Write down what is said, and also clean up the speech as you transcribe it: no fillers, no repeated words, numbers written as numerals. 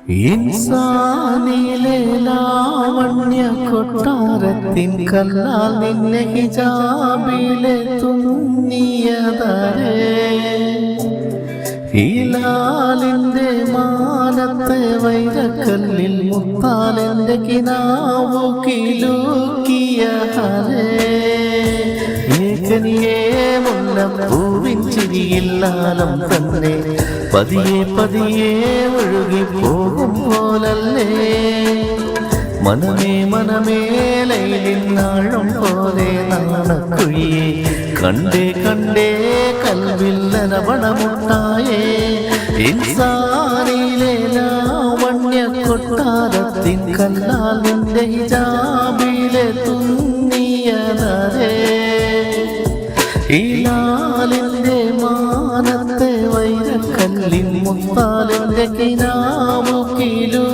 ഇൻസാനിലെ ലാവണ്യ കൊട്ടാരത്തിൻ കല്ലാൽ നിന്നെ ഹിജാബിലെ തുന്നിയതരേ ഹിലാലിന്റെ മാനത്തെ വൈരക്കല്ലിൽ മുത്താലെന്റെ കിനാവു കിലുക്കിയ ഹരേ ഏകനിയേ മുല്ലപ്പൂവിൻ ചിരിയില്ലാലം തന്നെ പതിയെ പതിയെ ഒഴുകി പോകും പോലല്ലേ മനമേ മനമേ ലൈലിനാഴം പോലെ നാണക്കുഴിയെ കണ്ടേ കണ്ടേ കൽവിൽ നനവണമുട്ടായേ ഇൻസാനിലെ ലാവണ്യ കൊട്ടാരത്തിൻ കല്ലാൽ നിന്റെ ഹിജാബിലെ തുന്നിയതരേ ഹിലാലിന്റെ മാനത്തെ വൈരക്കല്ലിൻ മുത്താലെന്റെ കിനാവു കിലു